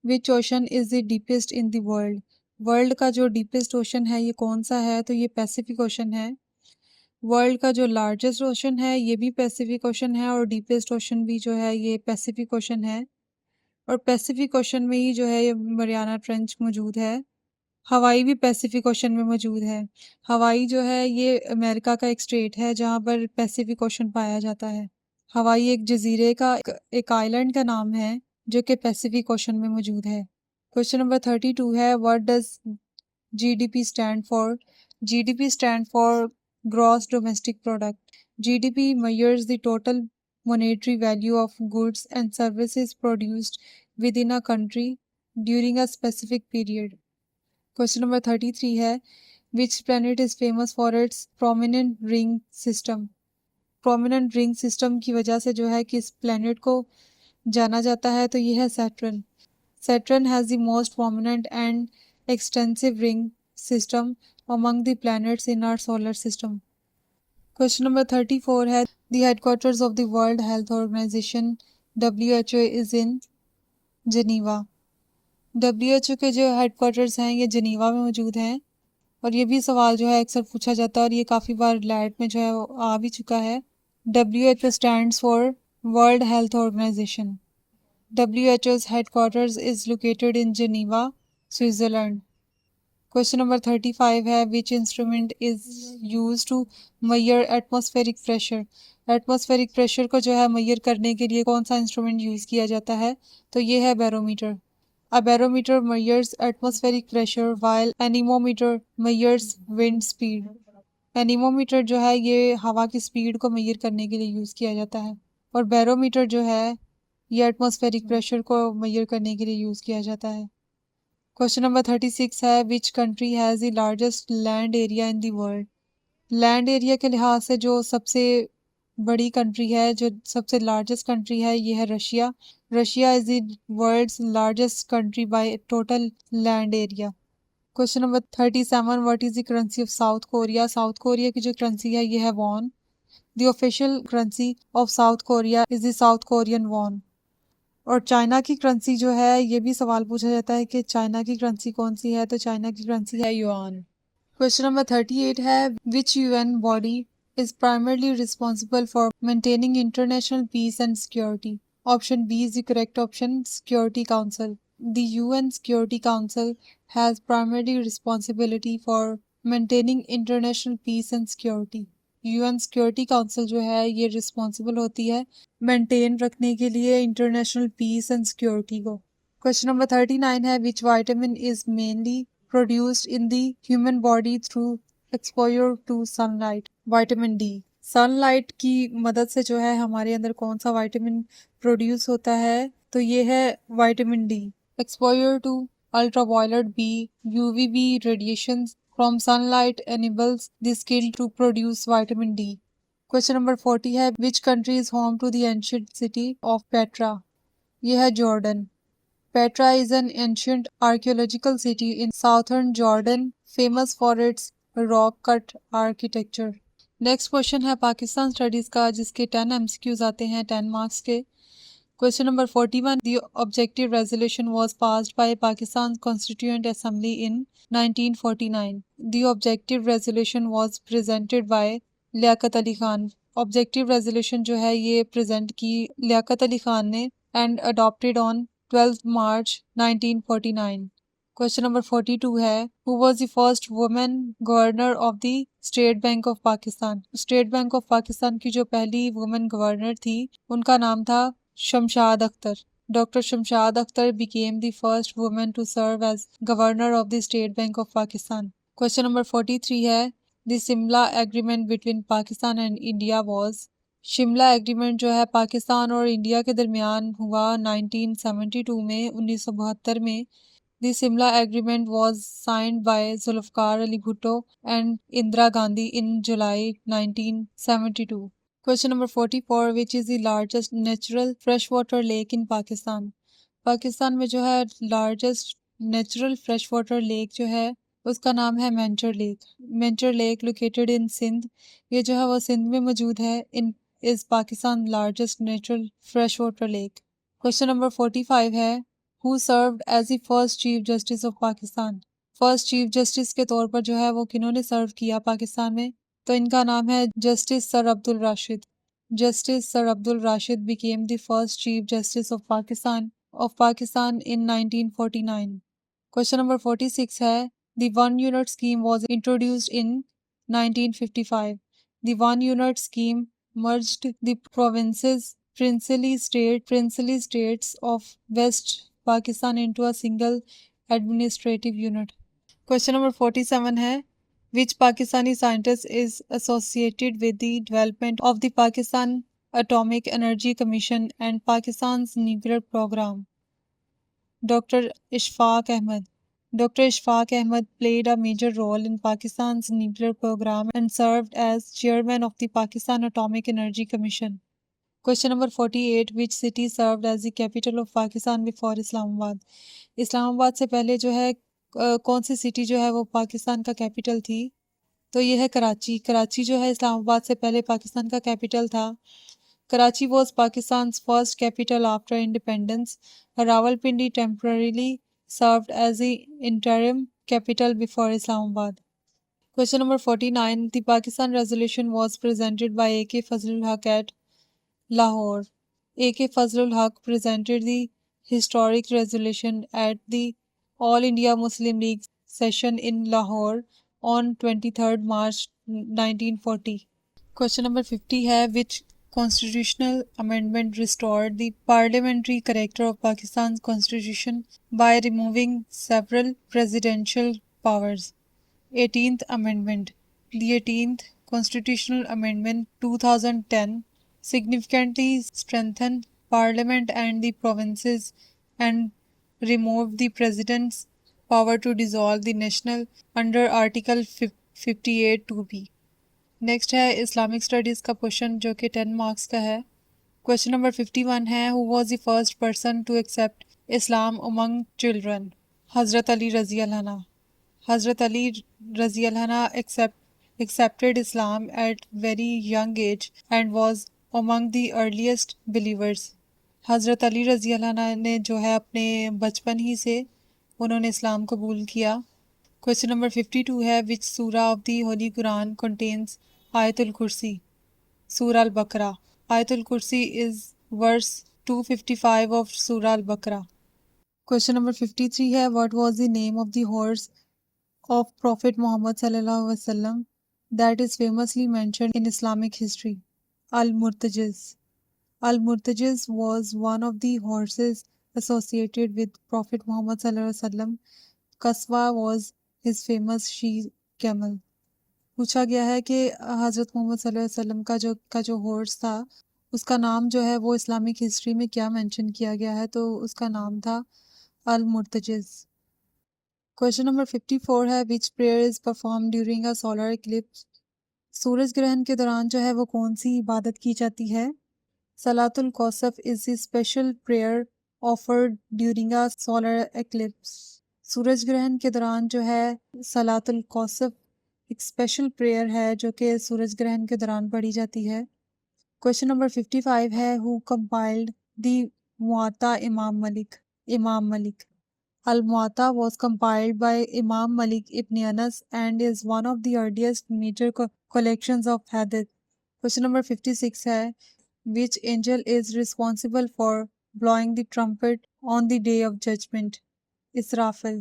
S1: which ocean is the deepest in the world. World का जो deepest ocean है ये कौन सा है, तो ये पैसिफिक ओशन है। वर्ल्ड का जो लार्जेस्ट ओशन है ये भी पैसिफिक ओशन है, और डीपेस्ट ओशन भी जो है ये पैसिफिक ओशन है। और पैसिफिक ओशन में ही जो है ये मरियाना ट्रेंच मौजूद है। हवाई भी पैसिफिक ओशन में मौजूद है। हवाई जो है ये अमेरिका का एक स्टेट है जहाँ पर पैसिफिक ओशन पाया जाता है। हवाई एक जजीरे का एक आइलैंड का नाम है जो कि पैसिफिक ओशन में मौजूद है। क्वेश्चन नंबर 32 है, what does GDP stand for. GDP stand for gross domestic product. GDP measures the total monetary value of goods and services produced within a country during a specific period. Question number 33 है, which planet is famous for its prominent ring system. Prominent ring system की वजह से जो है कि इस planet को जाना जाता है, तो ये है Saturn. Saturn has the most prominent and extensive ring system among the planets in our solar system. Question number 34 है, the headquarters of the world health organization WHO is in Geneva. WHO के जो headquarters हैं ये जनीवा में मौजूद हैं। और ये भी सवाल जो है अक्सर पूछा जाता है और ये काफ़ी बार लैट में जो है वो आ भी चुका है। WHO stands for world health organization. WHO's headquarters is located in Geneva, Switzerland. Question number 35 है, which instrument is use to measure atmospheric pressure. Atmospheric pressure को जो है मैयर करने के लिए कौन सा इंस्ट्रूमेंट यूज़ किया जाता है, तो ये है barometer. A barometer measures atmospheric pressure while anemometer measures wind speed. Anemometer जो है ये हवा की स्पीड को मेजर करने के लिए यूज़ किया जाता है, और बैरोमीटर जो है ये एटमॉस्फेरिक प्रेशर को मेजर करने के लिए यूज़ किया जाता है। क्वेश्चन नंबर 36 है, which country has the largest land area in the world. Land area के लिहाज से जो सबसे बड़ी कंट्री है, जो सबसे लार्जेस्ट कंट्री है, ये है Russia. Russia is the world's largest country by total land area. Question number 37, what is the currency of South Korea. South Korea की जो करेंसी है ये है won. The official currency of South Korea is the South Korean won. और China की currency जो है, ये भी सवाल पूछा जाता है कि चाइना की करेंसी कौन सी है, तो चाइना की करेंसी है युआन। क्वेश्चन नंबर 38 है, विच UN body is primarily responsible for maintaining international peace and security. Option B is the correct option, Security Council. The UN Security Council has primary responsibility for maintaining international peace and security. UN Security Council जो है ये responsible होती है maintain रखने के लिए international piece and security को। Question number 39 है, विच vitamin is mainly produced in the human body through exposure to sunlight. Vitamin D. Sunlight की मदद से जो है हमारे अंदर कौन सा विटामिन प्रोड्यूस होता है, तो ये है vitamin D. Exposure to ultraviolet B UVB radiations from sunlight enables the skin to produce vitamin D. Question number 40 है, which country is home to the ancient city of Petra? ये है Jordan. Petra is an ancient archaeological city in southern Jordan, famous for its rock-cut architecture. Next question है Pakistan studies का, जिसके 10 MCQs आते हैं 10 marks के। Question number 41, the objective resolution was passed by Pakistan constituent assembly in 1949. The objective resolution was presented by Liaquat Ali Khan. Objective resolution जो है ये present की लियाकत अली खान ने and adopted on 12 March 1949. Question number 42 है, who was the first women governor of the state bank of Pakistan. State bank of Pakistan की जो पहली women governor थी उनका नाम था Shamshad Akhtar. Doctor Shamshad Akhtar became the first woman to serve as governor of the State Bank of Pakistan. Question number 43 है, the Simla Agreement between Pakistan and India was। Shimla agreement जो है पाकिस्तान और इंडिया के दरमियान हुआ 1972 में, 1972 में। The Simla Agreement was signed by Zulfikar Ali Bhutto and Indira Gandhi in July 1972. Question number 44, which is the largest natural freshwater lake in Pakistan? Pakistan में जो है largest natural fresh water lake जो है उसका नाम है Manchar lake. Manchar lake located in Sindh, ये जो है वो सिंध में मौजूद है। In is Pakistan largest natural fresh water lake. Question number 45 है, who served as the first chief justice of Pakistan? First chief justice के तौर पर जो है वो किन्होंने सर्व किया पाकिस्तान में? तो इनका नाम है justice sir Abdul Rashid. Justice sir Abdul Rashid became the first chief justice of Pakistan in 1949. Question number 46 है, the one unit scheme was introduced in 1955. The one unit scheme merged the provinces princely states of West Pakistan into a single administrative unit. Question number 47 है, which Pakistani scientist is associated with the development of the Pakistan Atomic Energy Commission and Pakistan's nuclear program? Dr. Ishfaq Ahmed. Dr. Ishfaq Ahmed played a major role in Pakistan's nuclear program and served as chairman of the Pakistan Atomic Energy Commission. Question number 48, which city served as the capital of Pakistan before Islamabad? Islamabad से पहले जो है कौन सी city जो है वो पाकिस्तान का capital थी? तो ये है कराची। कराची जो है इस्लामाबाद से पहले पाकिस्तान का कैपिटल था। Karachi was Pakistan's first capital after independence. Rawalpindi temporarily served as the interim capital before Islamabad. Question number 49. The Pakistan resolution was presented by A.K. Fazlul Haq at Lahore. A.K. Fazlul Haq presented the historic resolution at the All India Muslim League session in Lahore on 23rd March 1940. Question number 50 है, which constitutional amendment restored the parliamentary character of Pakistan's constitution by removing several presidential powers? 18th Amendment. The 18th Constitutional Amendment 2010 significantly strengthened Parliament and the provinces and removed the President's power to dissolve the national under Article 58 2B. Next है Islamic studies का question जो कि 10 marks का है। Question number 51 है, who was the first person to accept Islam among children? Hazrat Ali रज़ी अल्लाह अन्हु। हज़रत अली रज़ी अल्लाह अन्हु accepted Islam at very young age and was among the earliest believers. हज़रत अली रज़ी अल्लाह अन्हु ने जो है अपने बचपन ही से उन्होंने इस्लाम कबूल किया। Question number 52 है, which surah of the Holy Quran contains Ayatul Kursi? Surah Al-Baqarah. Ayatul Kursi is verse 255 of Surah Al-Baqarah. Question number 53 है, what was the name of the horse of Prophet Muhammad sallallahu alaihi wasallam that is famously mentioned in Islamic history? Al-Murtajiz. Al-Murtajiz was one of the horses associated with Prophet Muhammad sallallahu alaihi wasallam. Kaswa was his famous she camel. पूछा गया है कि हज़रत मोहम्मद सल्लल्लाहु अलैहि वसल्लम का जो हॉर्स था उसका नाम जो है वो इस्लामिक हिस्ट्री में क्या मेंशन किया गया है? तो उसका नाम था अल मुर्तजिज़। क्वेश्चन नंबर 54 है, which prayer is perform during a solar eclipse? सूरज ग्रहण के दौरान जो है वो कौन सी इबादत की जाती है? सलातुल कौसफ is the special prayer offered during a solar eclipse. सूरज ग्रहण के दौरान जो है सलातुल कौसफ एक स्पेशल प्रेयर है जो कि सूरज ग्रहण के दौरान पढ़ी जाती है। क्वेश्चन नंबर 55 है, who compiled the Muwatta Imam Malik? Al Muwatta was compiled by Imam Malik ibn Anas and is one of the earliest major collections of hadith. Question number 56 है, which angel is responsible for blowing the trumpet on the day of judgment? Israfil.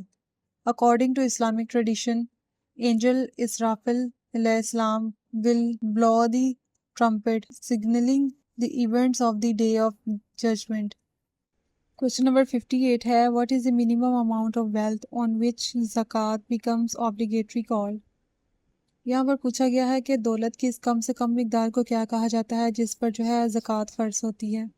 S1: According to Islamic tradition, Angel Israfil salam will blow the trumpet, signaling the events of the day of judgment. Question number 58 है, what is the minimum amount of wealth on which zakat becomes obligatory called? यहाँ पर पूछा गया है कि दौलत की कम से कम मिकदार को क्या कहा जाता है जिस पर जो है ज़कात फ़र्ज होती है?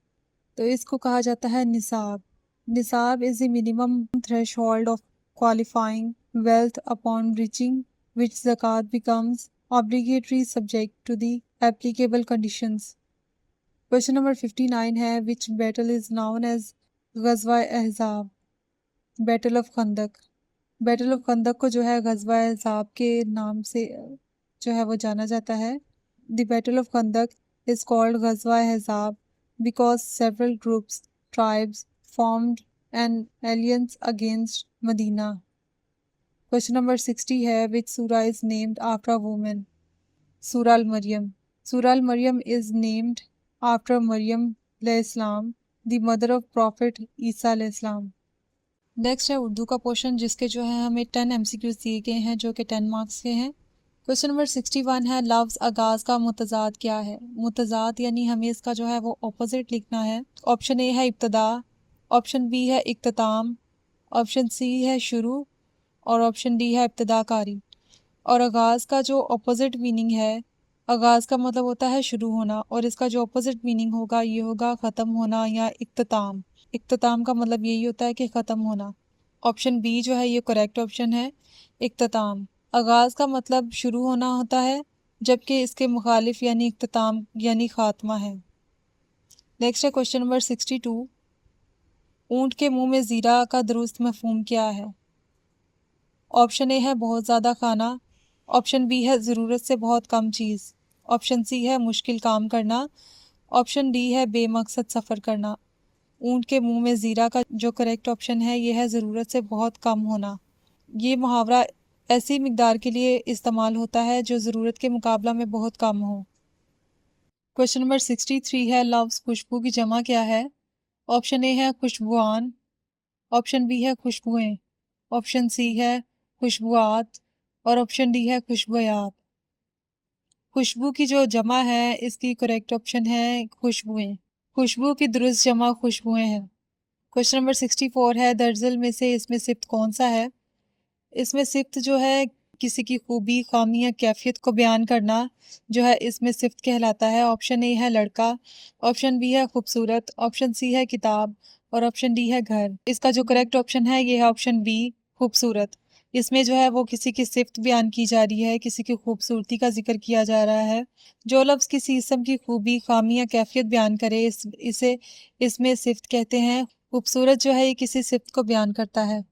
S1: तो इसको कहा जाता है निसाब। Nisab is the minimum threshold of qualifying wealth upon reaching which zakat becomes obligatory subject to the applicable conditions. Question number 59 है which battle is known as Ghazwa Ahzab, battle of Khandaq. Battle of Khandaq को जो है ग़ज़वा अहज़ाब के नाम से जो है वो जाना जाता है। The battle of Khandaq is called Ghazwa Ahzab because several groups, tribes formed an alliance against Medina. Question number 60 है which surah is named after a woman? Surah Al-Maryam. Surah Al-Maryam is named after Maryam Islam, the mother of Prophet Isa Islam. Next है उर्दू का portion जिसके जो है हमें 10 MCQs दिए गए हैं जो कि 10 मार्क्स के हैं। क्वेश्चन नंबर 61 है लफ्ज़ आगाज़ का मुतज़ाद क्या है? मुतज़ाद यानी हमें इसका जो है वो ऑपोजिट लिखना है। ऑप्शन ए है इब्तदा, ऑप्शन बी है इख्तिताम, ऑप्शन सी है शुरू और ऑप्शन डी है इब्तदाकारी। और आगाज़ का जो ऑपोजिट मीनिंग है, आगाज़ का मतलब होता है शुरू होना और इसका जो ऑपोजिट मीनिंग होगा ये होगा ख़त्म होना या इख्तिताम। इख्तिताम का मतलब यही होता है कि ख़त्म होना। ऑप्शन बी जो है ये करेक्ट ऑप्शन है, इख्तिताम। आगाज़ का मतलब शुरू होना होता है जबकि इसके मुखालिफ यानी इख्तिताम यानी ख़ात्मा है। नेक्स्ट है क्वेश्चन नंबर 62, ऊँट के मुंह में ज़ीरा का दुरुस्त मफ़हूम क्या है? ऑप्शन ए है बहुत ज़्यादा खाना, ऑप्शन बी है ज़रूरत से बहुत कम चीज़, ऑप्शन सी है मुश्किल काम करना, ऑप्शन डी है बेमकसद सफ़र करना। ऊँट के मुंह में ज़ीरा का जो करेक्ट ऑप्शन है ये है ज़रूरत से बहुत कम होना। ये मुहावरा ऐसी मिकदार के लिए इस्तेमाल होता है जो ज़रूरत के मुकाबला में बहुत कम हो। क्वेश्चन नंबर 63 है लफ्ज़ खुशबू की जमा क्या है? ऑप्शन ए है खुशबुआन, ऑप्शन बी है खुशबुएं, ऑप्शन सी है खुशबुआत और ऑप्शन डी है खुशबुयात। खुशबू की जो जमा है इसकी करेक्ट ऑप्शन है खुशबुएं। खुशबू की दुरुस्त जमा खुशबुएं हैं। क्वेश्चन नंबर 64 है दर्जल में से इसमें सिफ्त कौन सा है? इसमें सिफ्त जो है किसी की खूबी, खामी या कैफियत को बयान करना जो है इसमें सिफ्त कहलाता है। ऑप्शन ए है लड़का, ऑप्शन बी है खूबसूरत, ऑप्शन सी है किताब और ऑप्शन डी है घर। इसका जो करेक्ट ऑप्शन है ये है ऑप्शन बी खूबसूरत। इसमें जो है वो किसी की सिफ्त बयान की जा रही है, किसी की खूबसूरती का जिक्र किया जा रहा है। जो लफ्ज़ किसी इसम की खूबी, खामी या कैफियत बयान करे इसे इसमें सिफ्त कहते हैं। खूबसूरत जो है ये किसी सिफ्त को बयान करता है।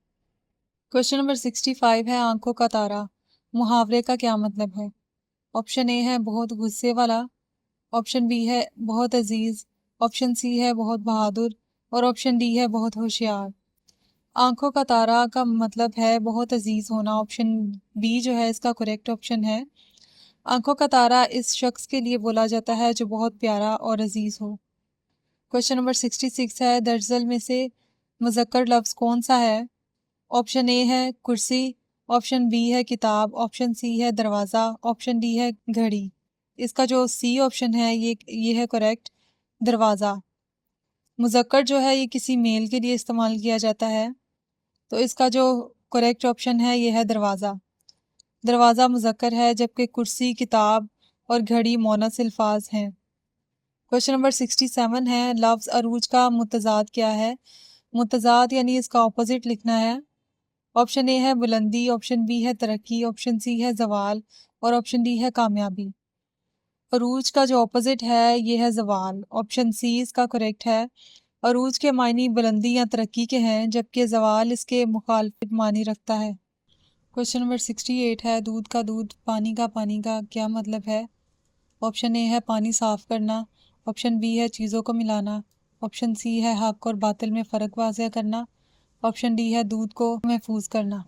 S1: क्वेश्चन नंबर 65 है आंखों का तारा, मुहावरे का क्या मतलब है? ऑप्शन ए है बहुत गुस्से वाला, ऑप्शन बी है बहुत अजीज, ऑप्शन सी है बहुत बहादुर और ऑप्शन डी है बहुत होशियार। आंखों का तारा का मतलब है बहुत अजीज होना। ऑप्शन बी जो है इसका करेक्ट ऑप्शन है। आंखों का तारा इस शख्स के लिए बोला जाता है जो बहुत प्यारा और अजीज हो। क्वेश्चन नंबर 66 है दर्जल में से मुज़क्कर लफ्ज़ कौन सा है? ऑप्शन ए है कुर्सी, ऑप्शन बी है किताब, ऑप्शन सी है दरवाज़ा, ऑप्शन डी है घड़ी। इसका जो सी ऑप्शन है ये है करेक्ट, दरवाज़ा। मुज़क्कर जो है ये किसी मेल के लिए इस्तेमाल किया जाता है, तो इसका जो करेक्ट ऑप्शन है ये है दरवाज़ा। दरवाज़ा मुज़क्कर है जबकि कुर्सी, किताब और घड़ी मोनस अल्फाज हैं। क्वेश्चन नंबर 67 है लफ्ज़ अरूज का मुतज़ाद क्या है? मुतज़ाद यानी इसका ऑपोजिट लिखना है। ऑप्शन ए है बुलंदी, ऑप्शन बी है तरक्की, ऑप्शन सी है जवाल और ऑप्शन डी है कामयाबी। अरूज का जो ऑपोजिट है ये है जवाल। ऑप्शन सी इसका करेक्ट है। अरूज के मायने बुलंदी या तरक्की के हैं जबकि जवाल इसके मुखालिफ मानी रखता है। क्वेश्चन नंबर 68 है दूध का दूध पानी का क्या मतलब है? ऑप्शन ए है पानी साफ करना, ऑप्शन बी है चीज़ों को मिलाना, ऑप्शन सी है हक और बातिल में फ़र्क वाज़ह करना, ऑप्शन डी है दूध को महफूज करना।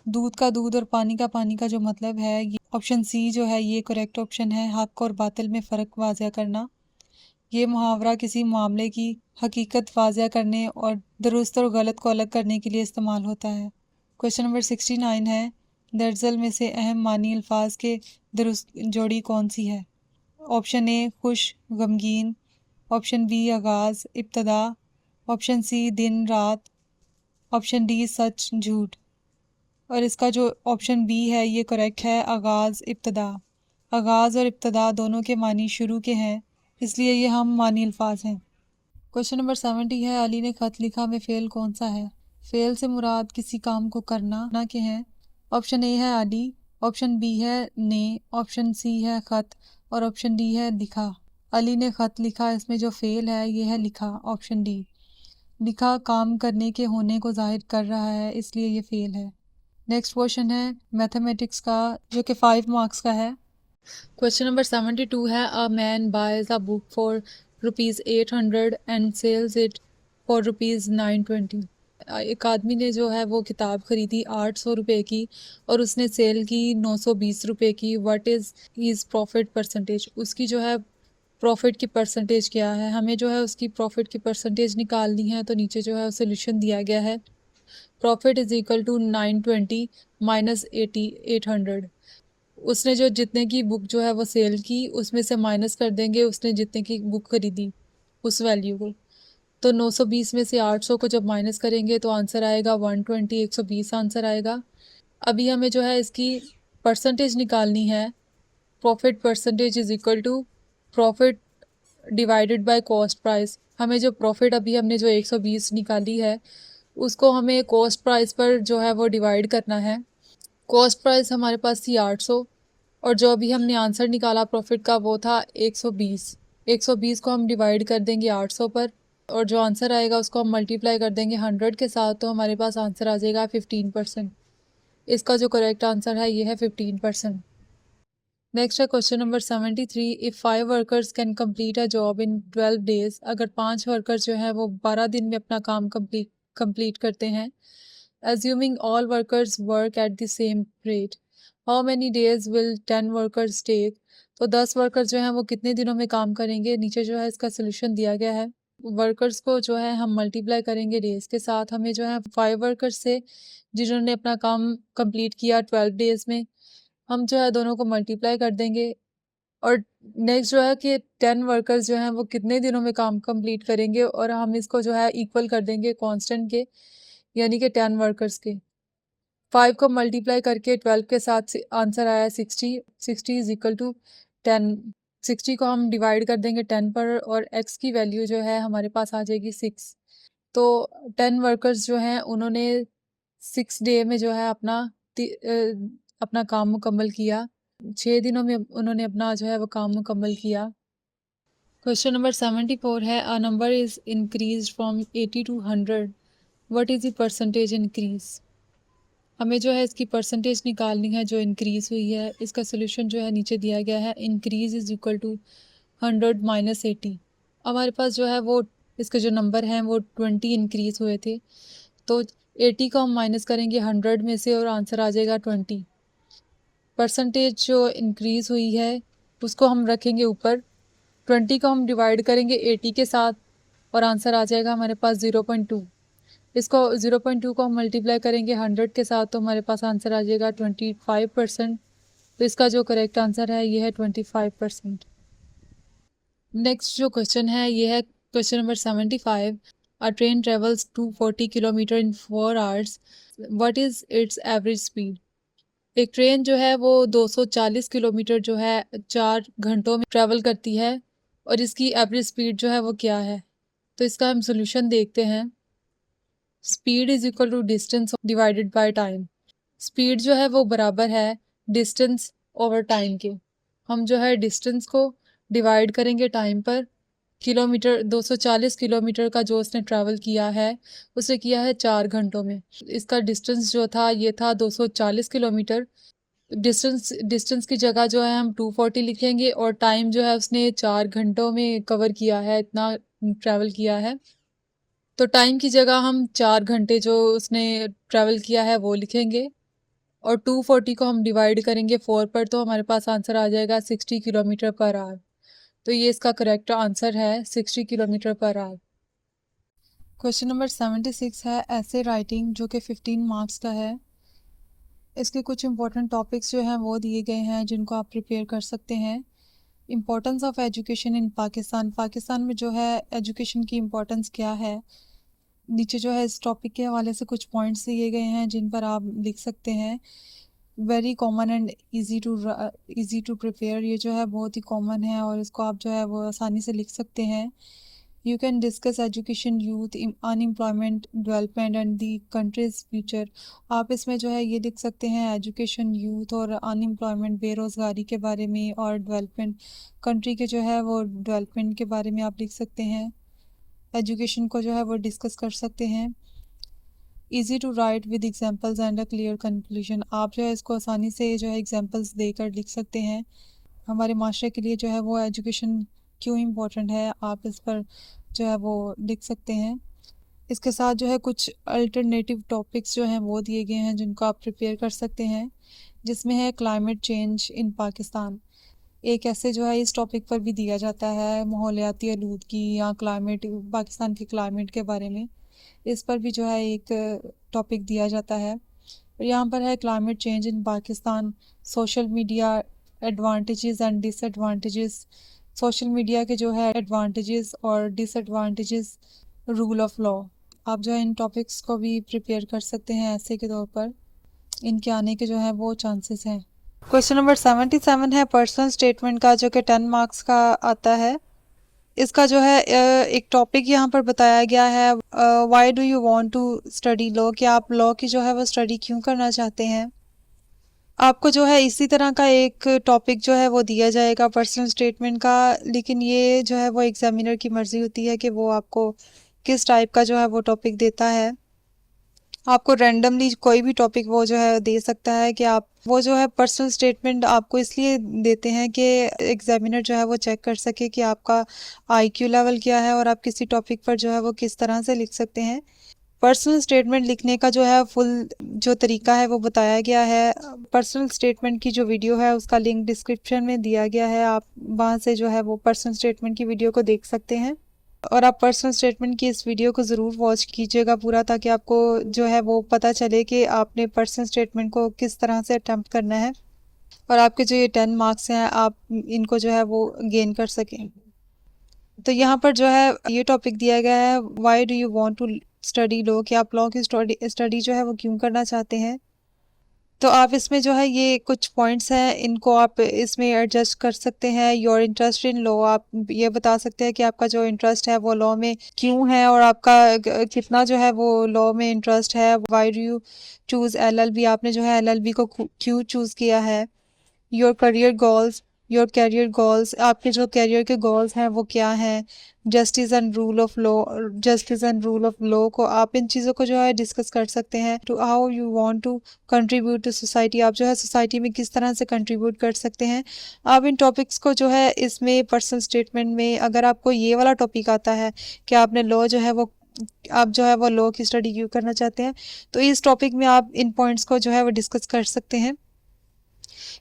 S1: दूध का दूध और पानी का जो मतलब है ये ऑप्शन सी जो है ये करेक्ट ऑप्शन है, हक और बातिल में फ़र्क वाज़ह करना। ये मुहावरा किसी मामले की हकीकत वाज़ह करने और दुरुस्त और गलत को अलग करने के लिए इस्तेमाल होता है। क्वेश्चन नंबर 69 है दर्जल में से अहम मानी अल्फाज के दुरुस्त जोड़ी कौन सी है? ऑप्शन ए खुश, गमगीन, ऑप्शन बी आगाज़, इब्तदा, ऑप्शन सी दिन रात, ऑप्शन डी सच झूठ। और इसका जो ऑप्शन बी है ये करेक्ट है, आगाज़ इब्तदा। आगाज़ और इब्तदा दोनों के मानी शुरू के हैं, इसलिए ये हम मानी अल्फाज हैं। क्वेश्चन नंबर 70 है, अली ने खत लिखा में फेल कौन सा है? फेल से मुराद किसी काम को करना ना के हैं। ऑप्शन ए है अली, ऑप्शन बी है ने, ऑप्शन सी है खत और ऑप्शन डी है लिखा। अली ने खत लिखा, इसमें जो फेल है ये है लिखा, ऑप्शन डी। लिखा काम करने के होने को जाहिर कर रहा है, इसलिए ये फेल है। नेक्स्ट क्वेश्चन है मैथमेटिक्स का, जो कि 5 मार्क्स का है। क्वेश्चन नंबर 72 है, a man buys a book for ₹800 and sells it for ₹920। एक आदमी ने जो है वो किताब खरीदी 800 रुपये की और उसने सेल की 920 रुपये की। What is his profit percentage? उसकी जो है प्रॉफिट की परसेंटेज क्या है? हमें जो है उसकी प्रॉफिट की परसेंटेज निकालनी है। तो नीचे जो है सोल्यूशन दिया गया है। Profit is equal to 920 minus 800। उसने जो जितने की बुक जो है वो सेल की, उसमें से माइनस कर देंगे उसने जितने की बुक खरीदी उस वैल्यू को। तो 920 में से 800 को जब माइनस करेंगे तो आंसर आएगा 120, 120 आंसर आएगा। अभी हमें जो है इसकी परसेंटेज निकालनी है। Profit percentage is equal to profit divided by cost price. हमें जो प्रॉफिट अभी हमने जो 120 निकाली है उसको हमें कॉस्ट प्राइस पर जो है वो डिवाइड करना है। कॉस्ट प्राइस हमारे पास थी 800 और जो अभी हमने आंसर निकाला प्रॉफिट का वो था 120। 120 को हम डिवाइड कर देंगे 800 पर और जो आंसर आएगा उसको हम मल्टीप्लाई कर देंगे 100 के साथ, तो हमारे पास आंसर आ जाएगा 15%। इसका जो करेक्ट आंसर है ये है 15%। नेक्स्ट है question number 73, if 5 workers can complete a job in 12 days. अगर 5 वर्कर्स जो है वो 12 दिन में अपना काम कंप्लीट करते हैं। Assuming all workers work at the same rate, how many days will 10 workers take? तो 10 वर्कर्स जो हैं वो कितने दिनों में काम करेंगे? नीचे जो है इसका सोल्यूशन दिया गया है। वर्कर्स को जो है हम मल्टीप्लाई करेंगे डेज के साथ। हमें जो है 5 वर्कर्स से जिन्होंने अपना काम कंप्लीट किया 12 डेज में, हम जो है दोनों को मल्टीप्लाई कर देंगे। और नेक्स्ट जो है कि 10 वर्कर्स जो हैं वो कितने दिनों में काम कंप्लीट करेंगे और हम इसको जो है इक्वल कर देंगे कांस्टेंट के, यानी कि 10 वर्कर्स के। 5 को मल्टीप्लाई करके 12 के साथ आंसर आया 60। 60 इज इक्वल टू 10। 60 को हम डिवाइड कर देंगे 10 पर और x की वैल्यू जो है हमारे पास आ जाएगी 6। तो 10 वर्कर्स जो हैं उन्होंने 6 डे में जो है अपना काम मुकम्मल किया। 6 दिनों में उन्होंने अपना जो है वो काम मुकम्मल किया। क्वेश्चन नंबर 74 है, a number is increase from 80 to 100, what is the percentage increase? हमें जो है इसकी परसेंटेज निकालनी है जो इंक्रीज़ हुई है। इसका सोल्यूशन जो है नीचे दिया गया है। Increase is equal to 100 minus 80। हमारे पास जो है वो इसके जो नंबर हैं वो 20 इंक्रीज़ हुए थे, तो 80 को हम माइनस करेंगे 100 में से और आंसर आ जाएगा 20। परसेंटेज जो इंक्रीज़ हुई है उसको हम रखेंगे ऊपर। 20 को हम डिवाइड करेंगे 80 के साथ और आंसर आ जाएगा हमारे पास 0.2। इसको 0.2 को हम मल्टीप्लाई करेंगे 100 के साथ, तो हमारे पास आंसर आ जाएगा 25%। तो इसका जो करेक्ट आंसर है ये है 25%। नेक्स्ट जो क्वेश्चन है ये है question number 75, a train travels 240 kilometre in 4 hours, what is it's average speed? एक ट्रेन जो है वो 240 किलोमीटर जो है 4 घंटों में ट्रैवल करती है और इसकी एवरेज स्पीड जो है वो क्या है? तो इसका हम सोल्यूशन देखते हैं। Speed is equal to distance divided by time. Speed जो है वो बराबर है डिस्टेंस ओवर टाइम के। हम जो है डिस्टेंस को डिवाइड करेंगे टाइम पर। किलोमीटर 240 किलोमीटर का जो उसने ट्रैवल किया है उसे किया है 4 घंटों में। इसका डिस्टेंस जो था ये था 240 किलोमीटर। डिस्टेंस की जगह जो है हम 240 लिखेंगे और टाइम जो है उसने 4 घंटों में कवर किया है, इतना ट्रैवल किया है। तो टाइम की जगह हम 4 घंटे जो उसने ट्रैवल किया है वो लिखेंगे और 240 को हम डिवाइड करेंगे 4 पर, तो हमारे पास आंसर आ जाएगा 60 किलोमीटर पर आवर। तो ये इसका करेक्ट आंसर है 60 kilometre per hour. Question number 76 है ऐसे राइटिंग, जो कि 15 मार्क्स का है। इसके कुछ इंपॉर्टेंट टॉपिक्स जो हैं वो दिए गए हैं जिनको आप प्रिपेयर कर सकते हैं। Importance of education in Pakistan. Pakistan में जो है एजुकेशन की इम्पोर्टेंस क्या है? नीचे जो है इस टॉपिक के हवाले से कुछ पॉइंट्स दिए गए हैं जिन पर आप लिख सकते हैं। Very common and easy to prepare, ये जो है बहुत ही कॉमन है और इसको आप जो है वो आसानी से लिख सकते हैं। You can discuss education, youth, unemployment, development and the countries future. आप इसमें जो है ये लिख सकते हैं एजुकेशन, यूथ और अनएम्प्लॉयमेंट, बेरोज़गारी के बारे में, और डेवलपमेंट, कंट्री के जो है वो डेवलपमेंट के बारे में आप लिख सकते हैं। एजुकेशन को जो है वो डिस्कस कर सकते हैं। Easy to write with examples and a clear conclusion. आप जो है इसको आसानी से जो है एग्जांपल्स देकर लिख सकते हैं। हमारे माशरे के लिए जो है वो एजुकेशन क्यों इम्पोर्टेंट है, आप इस पर जो है वो लिख सकते हैं। इसके साथ जो है कुछ अल्टरनेटिव टॉपिक्स जो हैं वो दिए गए हैं जिनको आप प्रिपेयर कर सकते हैं, जिसमें है क्लाइमेट चेंज इन पाकिस्तान। एक ऐसे जो है इस टॉपिक पर भी दिया जाता है माहौलियाती आलूदगी या क्लाइमेट, पाकिस्तान के क्लाइमेट के बारे में। इस पर भी जो है एक टॉपिक दिया जाता है। और यहाँ पर है climate change in Pakistan, social media advantages and disadvantages. Social media के जो है एडवांटेजेस और डिसएडवांटेजेस, रूल ऑफ लॉ। आप जो है इन टॉपिक्स को भी प्रिपेयर कर सकते हैं ऐसे के तौर पर, इनके आने के जो है वो चांसेस हैं। क्वेश्चन नंबर 77 है पर्सनल स्टेटमेंट का, जो कि 10 मार्क्स का आता है। इसका जो है एक टॉपिक यहाँ पर बताया गया है, why do you want to study law, कि आप लॉ की जो है वो स्टडी क्यों करना चाहते हैं। आपको जो है इसी तरह का एक टॉपिक जो है वो दिया जाएगा पर्सनल स्टेटमेंट का, लेकिन ये जो है वो एग्जामिनर की मर्ज़ी होती है कि वो आपको किस टाइप का जो है वो टॉपिक देता है। आपको रैंडमली कोई भी टॉपिक वो जो है दे सकता है कि आप वो जो है पर्सनल स्टेटमेंट आपको इसलिए देते हैं कि एग्जामिनर जो है वो चेक कर सके कि आपका आईक्यू लेवल क्या है और आप किसी टॉपिक पर जो है वो किस तरह से लिख सकते हैं। पर्सनल स्टेटमेंट लिखने का जो है फुल जो तरीका है वो बताया गया है। पर्सनल स्टेटमेंट की जो वीडियो है उसका लिंक डिस्क्रिप्शन में दिया गया है, आप वहाँ से जो है वो पर्सनल स्टेटमेंट की वीडियो को देख सकते हैं। और आप पर्सनल स्टेटमेंट की इस वीडियो को ज़रूर वॉच कीजिएगा पूरा, ताकि आपको जो है वो पता चले कि आपने पर्सनल स्टेटमेंट को किस तरह से अटैम्प्ट करना है और आपके जो ये 10 मार्क्स हैं आप इनको जो है वो गेन कर सकें। तो यहाँ पर जो है ये टॉपिक दिया गया है, why do you want to study law, कि आप लॉ की स्टडी जो है वो क्यों करना चाहते हैं। तो आप इसमें जो है ये कुछ पॉइंट्स हैं, इनको आप इसमें एडजस्ट कर सकते हैं। योर इंटरेस्ट इन लॉ, आप ये बता सकते हैं कि आपका जो इंटरेस्ट है वो लॉ में क्यों है और आपका कितना जो है वो लॉ में इंटरेस्ट है। Why do you choose LLB, आपने जो है एलएलबी को क्यों चूज़ किया है। Your career goals, your career goals, आपके जो कैरियर के गोल्स हैं वो क्या हैं। Justice and rule of law, justice and rule of law को आप इन चीज़ों को जो है डिस्कस कर सकते हैं। To how you want to contribute to society, आप जो है सोसाइटी में किस तरह से कंट्रीब्यूट कर सकते हैं। आप इन टॉपिक्स को जो है इसमें पर्सनल स्टेटमेंट में, अगर आपको ये वाला टॉपिक आता है कि आपने लॉ जो है वो आप जो है वो लॉ की स्टडी क्यों करना चाहते हैं, तो इस टॉपिक में आप इन पॉइंट्स को जो है वो डिस्कस कर सकते हैं।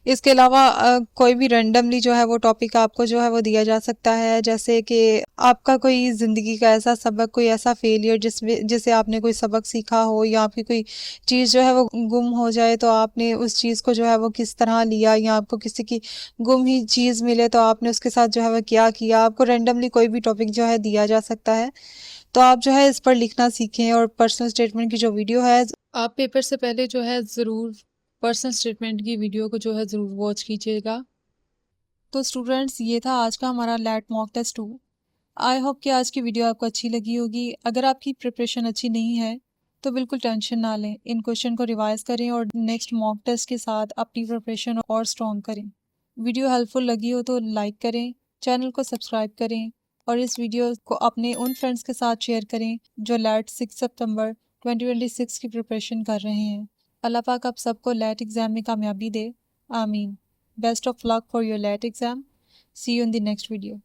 S1: इसके अलावा कोई भी रैंडमली जो है वो टॉपिक आपको जो है वो दिया जा सकता है, जैसे कि आपका कोई ज़िंदगी का ऐसा सबक, कोई ऐसा फेलियर जिसे आपने कोई सबक सीखा हो, या आपकी कोई चीज़ जो है वो गुम हो जाए तो आपने उस चीज़ को जो है वो किस तरह लिया, या आपको किसी की गुम ही चीज़ मिले तो आपने उसके साथ जो है वो क्या किया। आपको रैंडमली कोई भी टॉपिक जो है दिया जा सकता है, तो आप जो है इस पर लिखना सीखें। और पर्सनल स्टेटमेंट की जो वीडियो है, आप पेपर से पहले जो है ज़रूर पर्सनल स्टेटमेंट की वीडियो को जो है ज़रूर वॉच कीजिएगा। तो स्टूडेंट्स, ये था आज का हमारा LAT mock test 2। I hope कि आज की वीडियो आपको अच्छी लगी होगी। अगर आपकी प्रिपरेशन अच्छी नहीं है तो बिल्कुल टेंशन ना लें, इन क्वेश्चन को रिवाइज करें और नेक्स्ट मॉक टेस्ट के साथ अपनी प्रिपरेशन और स्ट्रॉन्ग करें। वीडियो हेल्पफुल लगी हो तो लाइक करें, चैनल को सब्सक्राइब करें और इस वीडियो को अपने उन फ्रेंड्स के साथ शेयर करें जो लैट 6 सितंबर 2026 की प्रिपरेशन कर रहे हैं। अल्लाह पाक आप सबको लैट एग्ज़ाम में कामयाबी दे, आमीन। Best of luck for your LAT exam. See you in the next video.